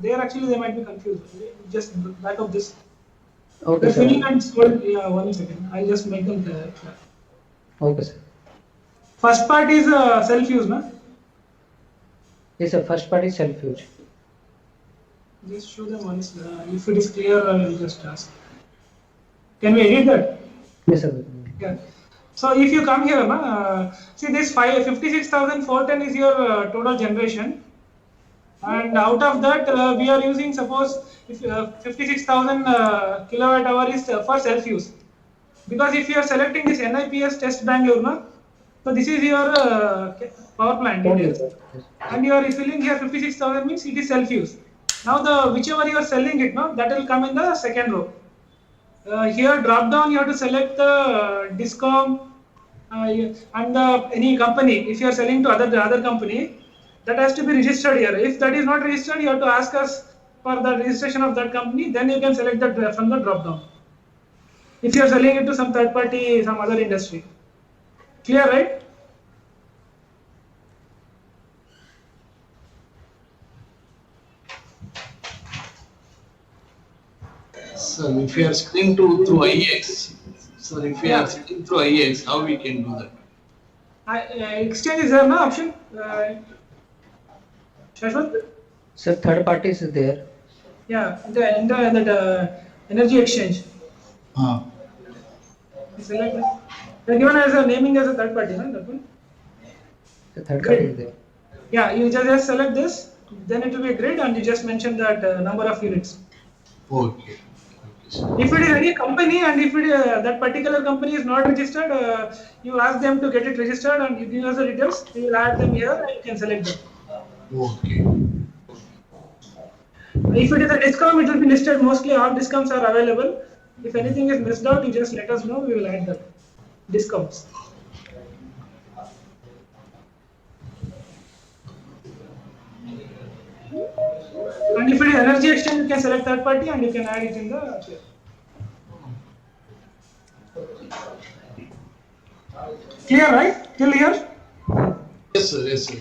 There actually they might be confused. Just back of this. Okay, The sir. filling and sold. Yeah, 1 second. I'll just make them clear. Okay, sir. First part is self-use, no? Yes, sir. First part is self-use. Just show them once. If it is clear, I'll just ask. Can we edit that? Yes, sir. Yeah. So if you come here, see this 56,410 is your total generation, and out of that we are using, suppose if 56,000 kilowatt hour is for self-use, because if you are selecting this NIPS test Bangalore, so this is your power plant details, and you are filling here 56,000 means it is self-use. Now the whichever you are selling it, that will come in the second row. Here drop down you have to select the discom and any company. If you are selling to other company, that has to be registered here. If that is not registered, you have to ask us for the registration of that company, then you can select that from the drop down. If you are selling it to some third party, some other industry. Clear, right? So if you are sitting through IEX, so if you are sitting through IEX, how we can do that? Exchange is there, no option? Shashwat? Sir, third party is there. Yeah, the energy exchange. Select that. They're given as a naming as a third party, no? That one. The third party is there. Yeah, you just select this, then it will be a grid, and you just mention that number of units. Okay. If it is any company and if that particular company is not registered, you ask them to get it registered and you give us the details. We will add them here and you can select them. Okay. If it is a discount, it will be listed. Mostly all discounts are available. If anything is missed out, you just let us know. We will add the discounts. And if it is energy exchange, you can select third party and you can add it in the. Clear, right? Till here? Yes, sir. Yes, sir.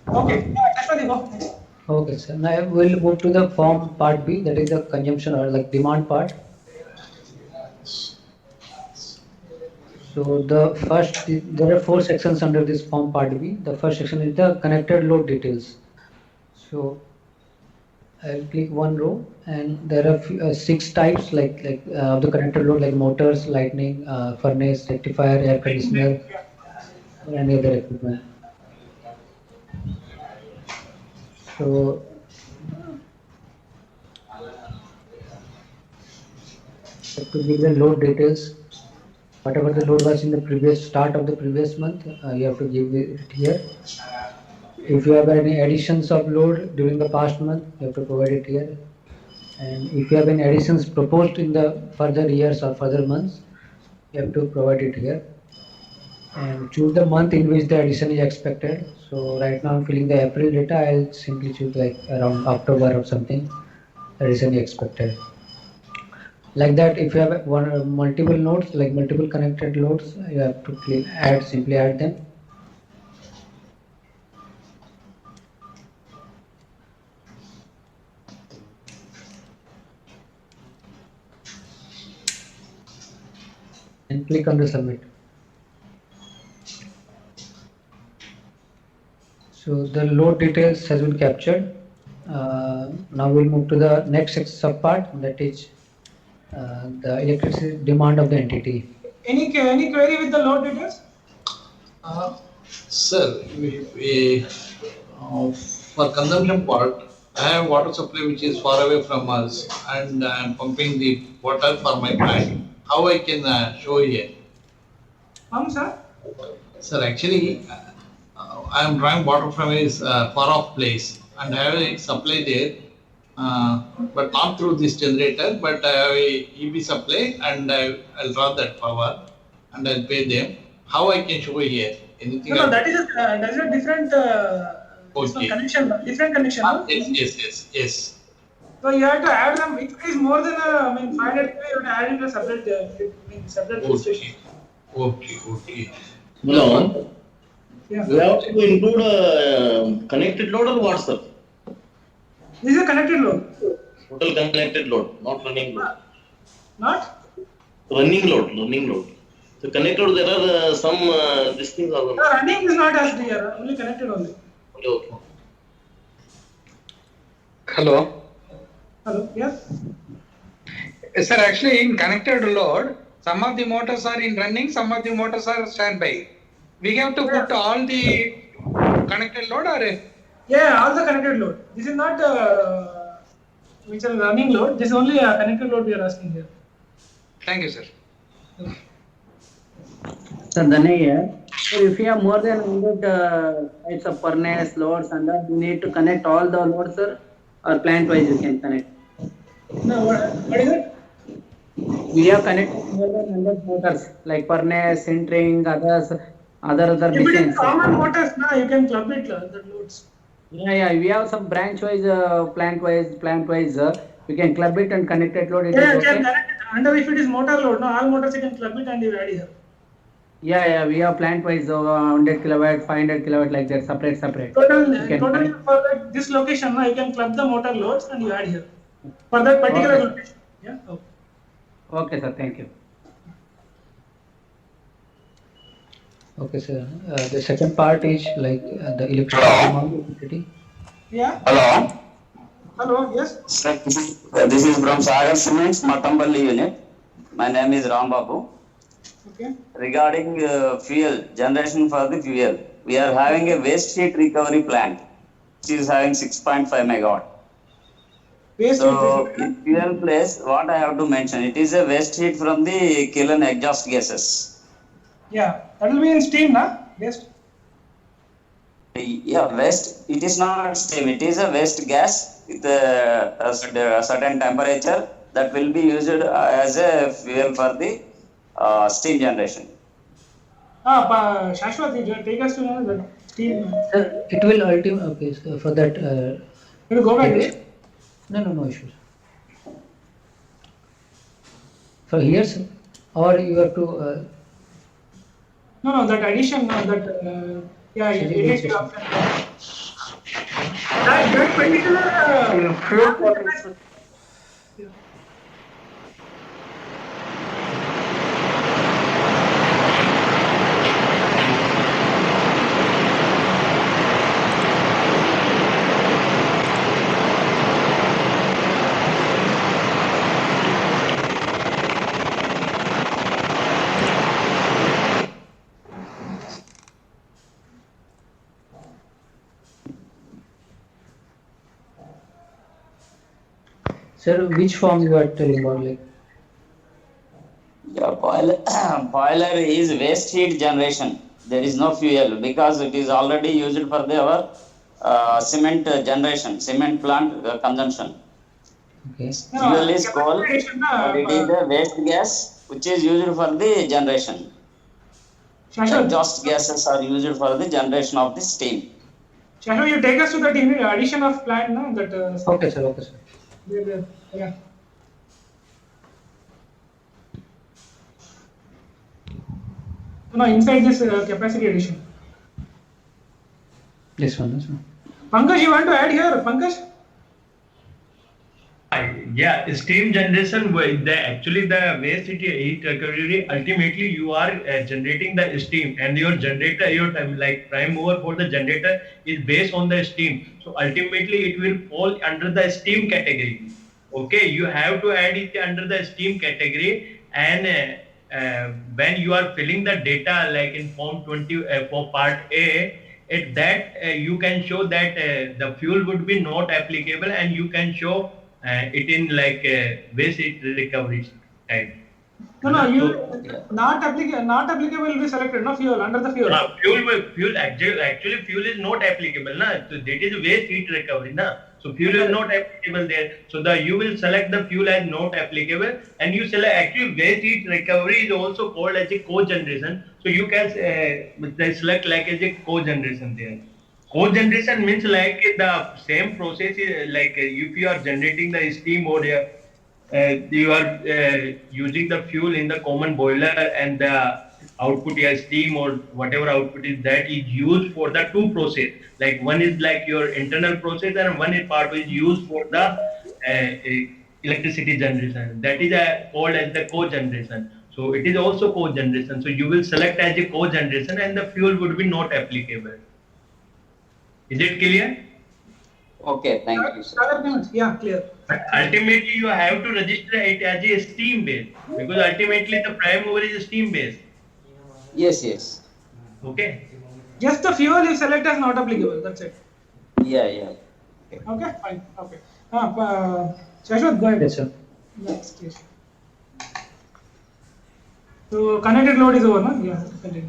Okay. Ashwati, go. Okay, sir. Now we'll move to the form part B, that is the consumption or like demand part. So there are 4 sections under this form part B. The first section is the connected load details. So I'll click one row, and there are 6 types like of the connected load, like motors, lighting, furnace, rectifier, air conditioner, or any other equipment. So to give the load details, whatever the load was in the previous start of the previous month, you have to give it here. If you have any additions of load during the past month, you have to provide it here. And if you have any additions proposed in the further years or further months, you have to provide it here. And choose the month in which the addition is expected. So right now I'm filling the April data. I'll simply choose like around October or something. Addition is expected. Like that, if you have multiple nodes, like multiple connected loads, you have to simply add them. And click on the submit. So the load details has been captured. Now we'll move to the next subpart, that is the electricity demand of the entity. Any query with the load details? Sir, for consumption part, I have water supply which is far away from us, and I am pumping the water for my plant. How I can show here? Sir? Sir, actually, I am drawing water from a far off place, and I have a supply there, but not through this generator, but I have a EB supply, and I'll draw that power, and I'll pay them. How I can show here? Anything? No, that is a different connection. Different connection. Yes. So you have to add them. If it is more than 500 you have to add in a separate station. Okay. No. Yeah. We have to include connected load or what, sir? This is a connected load. Total connected load, not running load. Not? Running load. So connected load, there are some these things are No, running is not asked here, only connected only. okay. Hello. Hello, yes? Sir, actually in connected load, some of the motors are in running, some of the motors are standby. We have to put all the connected load or Yeah, all the connected load. This is not which is running load. This is only a connected load we are asking here. thank you, sir. So Dhanay here. So if you have more than 100 types of furnace loads and that, you need to connect all the loads, sir, or plant wise you can connect. No, what is it? We have connected more than 100 motors like furnace, sintering, other If it is machines. common motors, now you can club it, the loads. Yeah, we have some branch wise, plant wise. We can club it and connect it load. It Yeah, you is can okay. connect it. Under if it is motor load, no, all motors you can club it and you add here. Yeah, we have plant wise 100 kilowatt, 500 kilowatt like that, separate. Total can for this location, now you can club the motor loads and you add here. For that particular Okay. location. Yeah. Okay. Okay, sir. Thank you. Okay, sir. The second part is like the electricity. Yeah. Hello, Hello. Yes. sir. This is from Sagar Cements, Matampalli unit. My name is Ram Babu. Okay. Regarding fuel, generation for the fuel, we are having a waste heat recovery plant, which is having 6.5 megawatt. Waste So, heat in fuel place, what I have to mention, it is a waste heat from the kiln exhaust gases. Yeah. That will be in steam, na? Waste. Yeah, waste, it is not steam, it is a waste gas with a certain temperature that will be used as a fuel for the steam generation. Shashwat, you take us to know the steam. Sir, it will ultimately, okay, so for that, Will you go back yes. there? No issues. For here, sir, or you have to, No, that addition, yeah, Should it we is just- option. That particular fuel. sir, which form you are telling about, like, Yeah, boiler is waste heat generation. There is no fuel because it is already used for our cement generation, cement plant consumption. okay, Fuel is coal, but it is a waste gas which is used for the generation. Shashwat, Exhaust gases are used for the generation of the steam. Shashwat, you take us to that addition of plant, no? That. okay, sir, Yeah. No, inside this capacity addition. this one. Pankaj, you want to add here, Pankaj? Yeah, steam generation, actually the waste heat recovery, ultimately you are generating the steam, and your generator, like prime mover for the generator is based on the steam. So ultimately it will fall under the steam category. Okay, you have to add it under the steam category, and when you are filling the data like in form 20 for part A, at that you can show that the fuel would be not applicable, and you can show it in like waste heat recovery type. No, not applicable will be selected, no fuel, under the fuel. Fuel actually fuel is not applicable, na? So that is waste heat recovery, na? So fuel is not applicable there. So you will select the fuel as not applicable, and you select actually waste heat recovery is also called as a cogeneration. So you can select like as a cogeneration there. Cogeneration means like the same process is like if you are generating the steam or you are using the fuel in the common boiler, and the output या steam or whatever output is that is used for the two process. Like one is like your internal process and one is part is used for the electricity generation. That is called as the co-generation. So it is also co-generation. So you will select as a co-generation and the fuel would be not applicable. Is it clear? Okay, thank you, sir. Yeah, clear. But ultimately you have to register it as a steam base because ultimately the prime mover is a steam base. Yes, yes. Okay. Just the fuel you select as not applicable. That's it. Yeah, yeah. Okay, fine. Okay. Shashwat, go ahead. Yes, sir. Next, yes. So connected load is over, no? Yeah, continue.